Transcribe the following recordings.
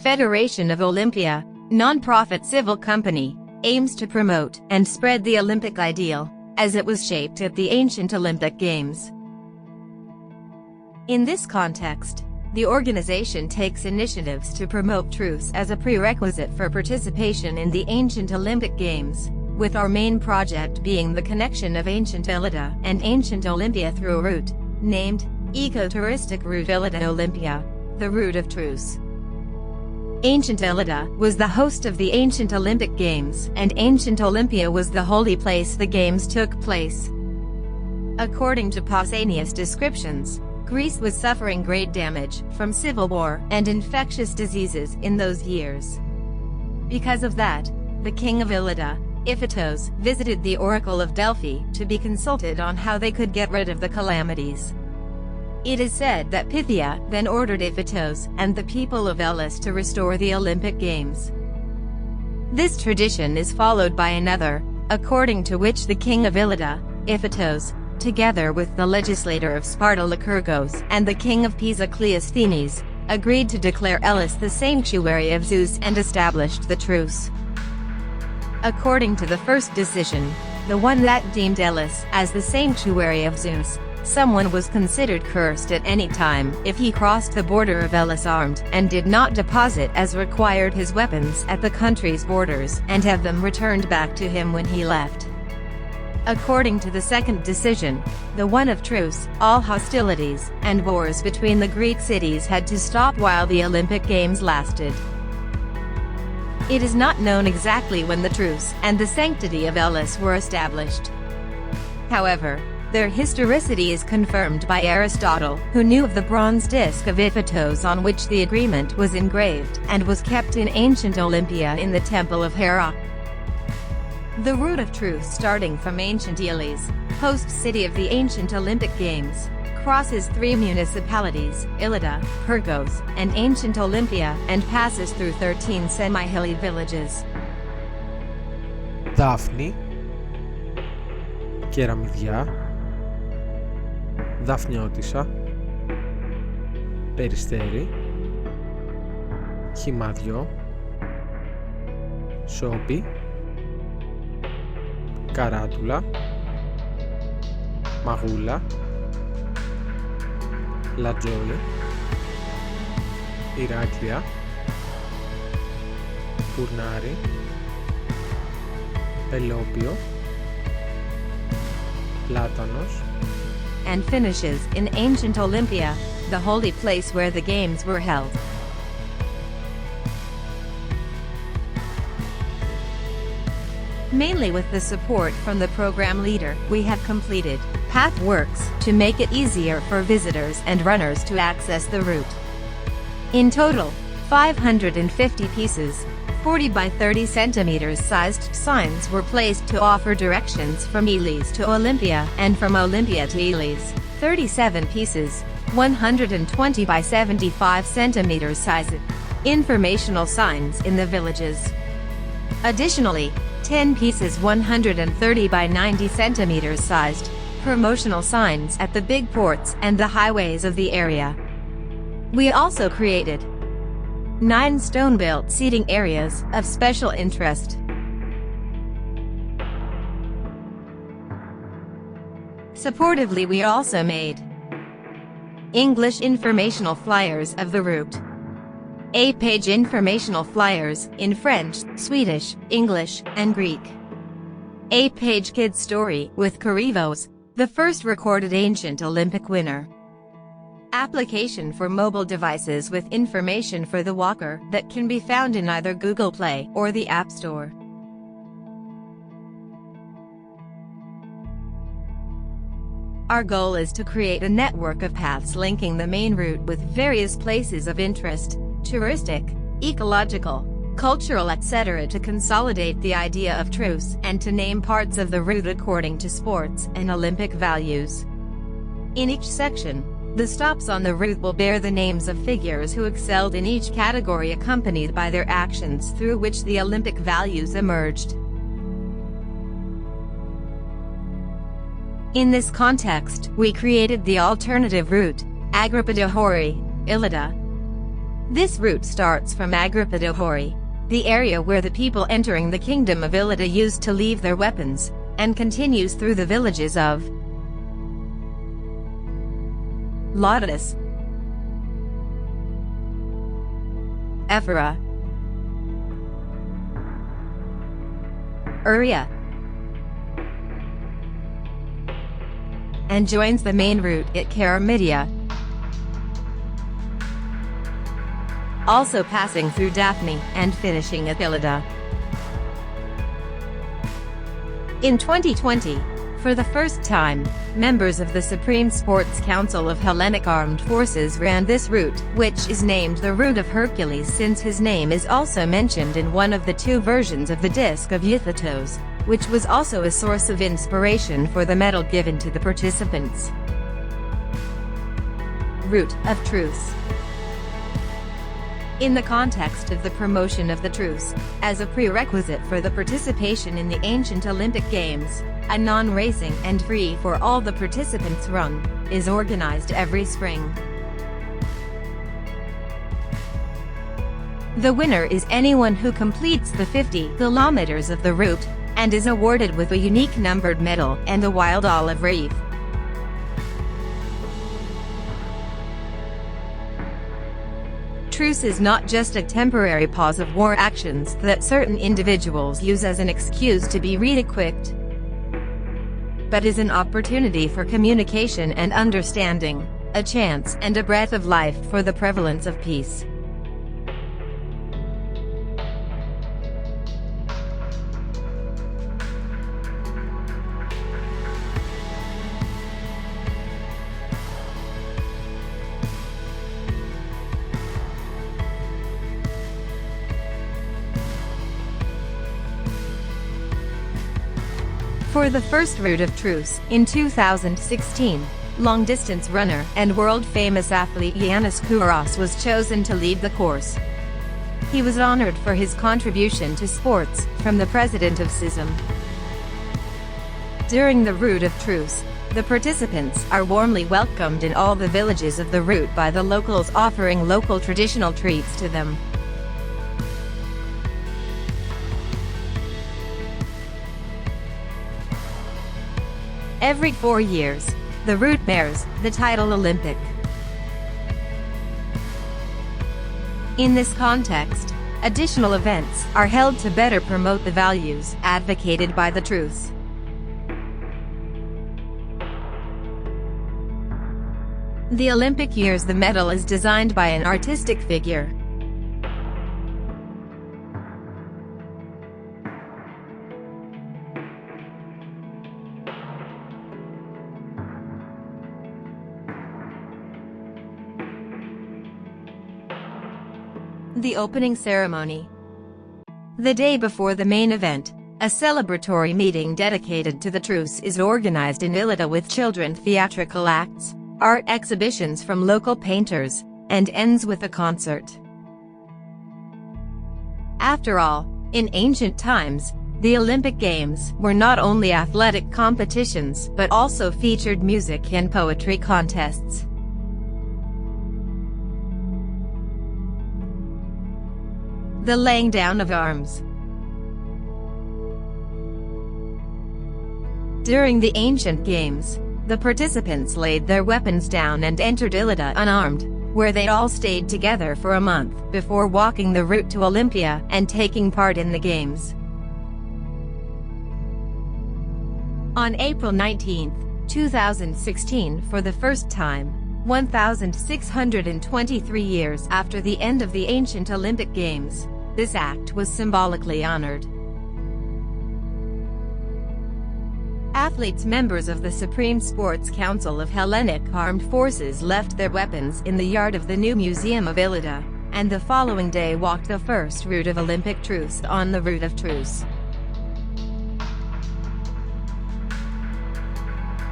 Federation of Olympia, non-profit civil company, aims to promote and spread the Olympic ideal, as it was shaped at the ancient Olympic Games. In this context, the organization takes initiatives to promote truce as a prerequisite for participation in the ancient Olympic Games, with our main project being the connection of ancient ILIDA and ancient Olympia through a route, named Ecotouristic Route ILIDA-Olympia, the Route of Truce. Ancient ILIDA was the host of the ancient Olympic Games, and ancient Olympia was the holy place the Games took place. According to Pausanias' descriptions, Greece was suffering great damage from civil war and infectious diseases in those years. Because of that, the king of ILIDA, FITOS, visited the Oracle of Delphi to be consulted on how they could get rid of the calamities. It is said that Pythia then ordered FITOS and the people of Elis to restore the Olympic Games. This tradition is followed by another, according to which the king of ILIDA, FITOS, together with the legislator of Sparta Lycurgos and the king of Pisa KLEOSTHENIS, agreed to declare Elis the sanctuary of Zeus and established the truce. According to the first decision, the one that deemed Elis as the sanctuary of Zeus, someone was considered cursed at any time if he crossed the border of Elis armed and did not deposit as required his weapons at the country's borders and have them returned back to him when he left. According to the second decision, the one of truce, all hostilities and wars between the Greek cities had to stop while the Olympic Games lasted. It is not known exactly when the truce and the sanctity of Elis were established. However, their historicity is confirmed by Aristotle, who knew of the bronze disc of Iphitos on which the agreement was engraved, and was kept in ancient Olympia in the Temple of Hera. The Route of Truce, starting from ancient Elis, host city of the ancient Olympic Games, crosses three municipalities, ILIDA, Pyrgos, and ancient Olympia, and passes through 13 semi-hilly villages. Δάφνη, Κεραμιδιά, Δαφνιώτισσα, Περιστέρι, Χυμαδιό, Σόπι, Καράτουλα, Μαγούλα, Λατζόλη, Ηράκλεια, Φουρνάρι, Πελόπιο, Πλάτανος, and finishes in ancient Olympia, the holy place where the games were held. Mainly with the support from the program leader, we have completed path works to make it easier for visitors and runners to access the route. In total, 550 pieces, 40 by 30 centimeters sized signs were placed to offer directions from Elis to Olympia and from Olympia to Elis. 37 pieces, 120 by 75 centimeters sized informational signs in the villages. Additionally, 10 pieces 130 by 90 centimeters sized promotional signs at the big ports and the highways of the area. We also created 9 stone-built seating areas of special interest. Supportively, we also made English informational flyers of the route, 8-page informational flyers in French, Swedish, English, and Greek, 8-page kids story with Karivos, the first recorded ancient Olympic winner. Application for mobile devices with information for the walker that can be found in either Google Play or the App Store. Our goal is to create a network of paths linking the main route with various places of interest, touristic, ecological, cultural, etc., to consolidate the idea of truce and to name parts of the route according to sports and Olympic values. In each section, the stops on the route will bear the names of figures who excelled in each category, accompanied by their actions through which the Olympic values emerged. In this context, we created the alternative route, AGRAPIDOCHORI, ILIDA. This route starts from AGRAPIDOCHORI, the area where the people entering the kingdom of ILIDA used to leave their weapons, and continues through the villages of FITOS, Ephora, Uria, and joins the main route at KLEOSTHENIS, also passing through Daphne and finishing at ILIDA. In 2020, for the first time, members of the Supreme Sports Council of Hellenic Armed Forces ran this route, which is named the Route of Hercules since his name is also mentioned in one of the two versions of the disc of FITOS, which was also a source of inspiration for the medal given to the participants. Route of Truce. In the context of the promotion of the truce, as a prerequisite for the participation in the ancient Olympic Games, a non-racing and free-for-all the participants run is organized every spring. The winner is anyone who completes the 50 kilometers of the route, and is awarded with a unique numbered medal and a wild olive wreath. Truce is not just a temporary pause of war actions that certain individuals use as an excuse to be re-equipped, but is an opportunity for communication and understanding, a chance and a breath of life for the prevalence of peace. For the first Route of Truce, in 2016, long-distance runner and world-famous athlete Yannis Kouros was chosen to lead the course. He was honored for his contribution to sports, from the president of CISM. During the Route of Truce, the participants are warmly welcomed in all the villages of the route by the locals, offering local traditional treats to them. Every 4 years, the route bears the title Olympic. In this context, additional events are held to better promote the values advocated by the truce. The Olympic years, the medal is designed by an artistic figure. The opening ceremony. The day before the main event, a celebratory meeting dedicated to the truce is organized in ILIDA with children, theatrical acts, art exhibitions from local painters, and ends with a concert. After all, in ancient times, the Olympic Games were not only athletic competitions but also featured music and poetry contests. The laying down of arms. During the ancient games, the participants laid their weapons down and entered ILIDA unarmed, where they all stayed together for a month before walking the route to Olympia and taking part in the games. On April 19, 2016, for the first time, 1,623 years after the end of the ancient Olympic Games, this act was symbolically honored. Athletes, members of the Supreme Sports Council of Hellenic Armed Forces, left their weapons in the yard of the new Museum of ILIDA, and the following day walked the first route of Olympic truce on the Route of Truce.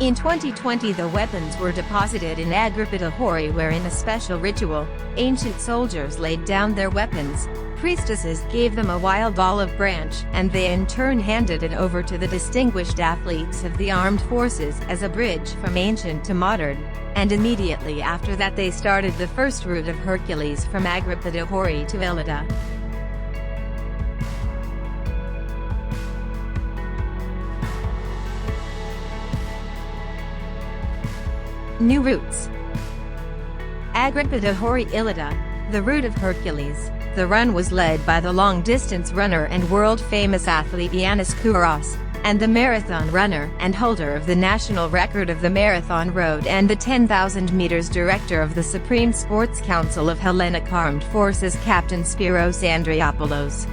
In 2020, the weapons were deposited in AGRAPIDOCHORI, where in a special ritual, ancient soldiers laid down their weapons, priestesses gave them a wild olive branch, and they in turn handed it over to the distinguished athletes of the armed forces as a bridge from ancient to modern. and immediately after that they started the first route of Hercules from AGRAPIDOCHORI to ILIDA. New routes. AGRAPIDOCHORI ILIDA, the Route of Hercules. The run was led by the long-distance runner and world-famous athlete Yannis Kouros, and the marathon runner and holder of the national record of the marathon road and the 10,000 meters director of the Supreme Sports Council of Hellenic Armed Forces Captain Spyros Andriopoulos.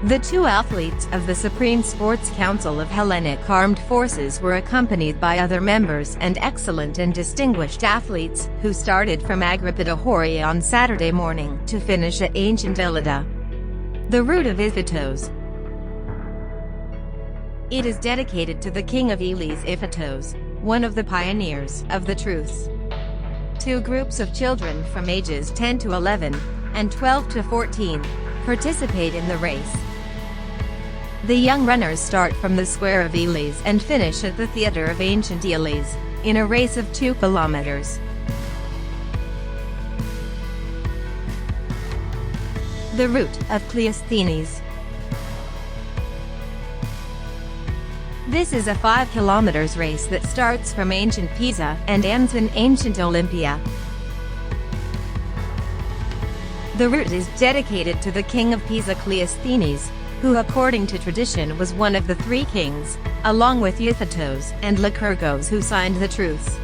The two athletes of the Supreme Sports Council of Hellenic Armed Forces were accompanied by other members and excellent and distinguished athletes, who started from AGRAPIDOCHORI on Saturday morning to finish at ancient ILIDA. The route of FITOS. It is dedicated to the King of Elis FITOS, one of the pioneers of the truce. Two groups of children from ages 10 to 11, and 12 to 14, participate in the race. The young runners start from the square of Elis and finish at the theater of ancient Elis, in a race of 2 kilometers. The route of KLEOSTHENIS. This is a 5 kilometers race that starts from ancient Pisa and ends in ancient Olympia. The route is dedicated to the king of Pisa KLEOSTHENIS, who according to tradition was one of the 3 kings, along with Euthytos and Lycurgos, who signed the truce.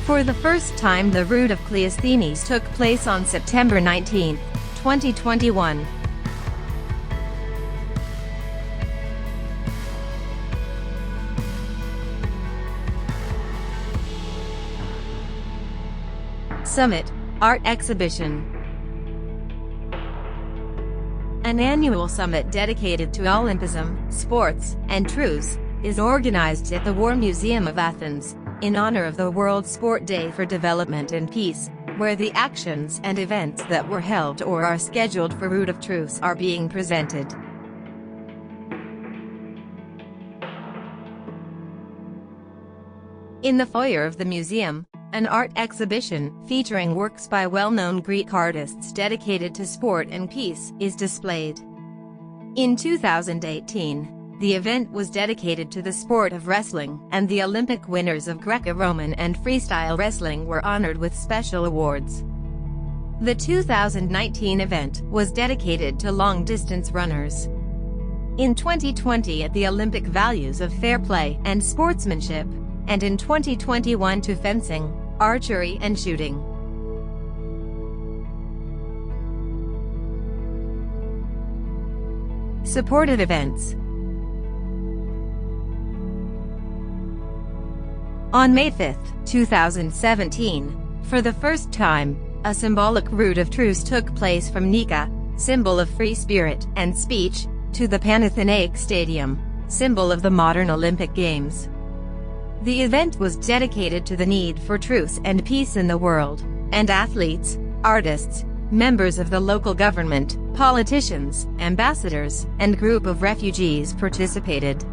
For the first time the route of KLEOSTHENIS took place on September 19, 2021. Summit, Art Exhibition. An annual summit dedicated to Olympism, sports, and truce, is organized at the War Museum of Athens, in honor of the World Sport Day for Development and Peace, where the actions and events that were held or are scheduled for Route of Truce are being presented. In the foyer of the museum, an art exhibition, featuring works by well-known Greek artists dedicated to sport and peace, is displayed. In 2018, the event was dedicated to the sport of wrestling, and the Olympic winners of Greco-Roman and freestyle wrestling were honored with special awards. The 2019 event was dedicated to long-distance runners. In 2020 at the Olympic values of fair play and sportsmanship, and in 2021 to fencing, archery and shooting. Supported events. On May 5, 2017, for the first time, a symbolic route of truce took place from Nika, symbol of free spirit and speech, to the Panathinaik Stadium, symbol of the modern Olympic Games. The event was dedicated to the need for truce and peace in the world, and athletes, artists, members of the local government, politicians, ambassadors, and group of refugees participated.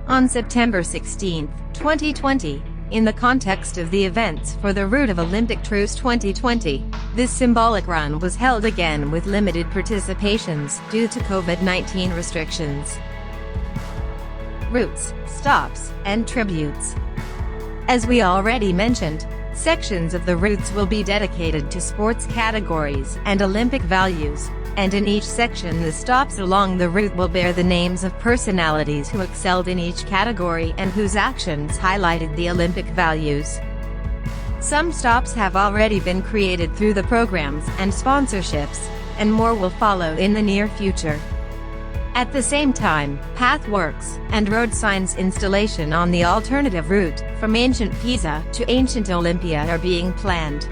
On September 16, 2020, in the context of the events for the Route of Olympic Truce 2020, this symbolic run was held again with limited participations due to COVID-19 restrictions. Routes, stops, and tributes. As we already mentioned, sections of the routes will be dedicated to sports categories and Olympic values, and in each section the stops along the route will bear the names of personalities who excelled in each category and whose actions highlighted the Olympic values. Some stops have already been created through the programs and sponsorships, and more will follow in the near future. At the same time, path works and road signs installation on the alternative route, from ancient Pisa to ancient Olympia, are being planned.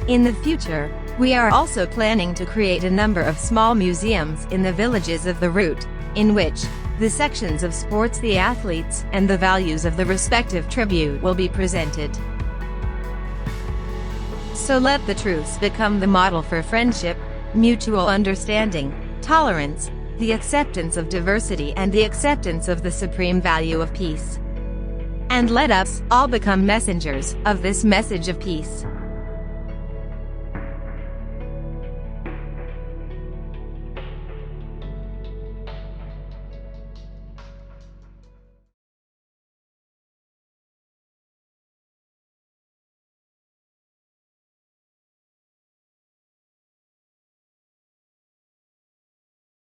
In the future, we are also planning to create a number of small museums in the villages of the route, in which the sections of sports, the athletes, and the values of the respective tribute will be presented. So let the truce become the model for friendship, mutual understanding, tolerance, the acceptance of diversity, and the acceptance of the supreme value of peace. And let us all become messengers of this message of peace.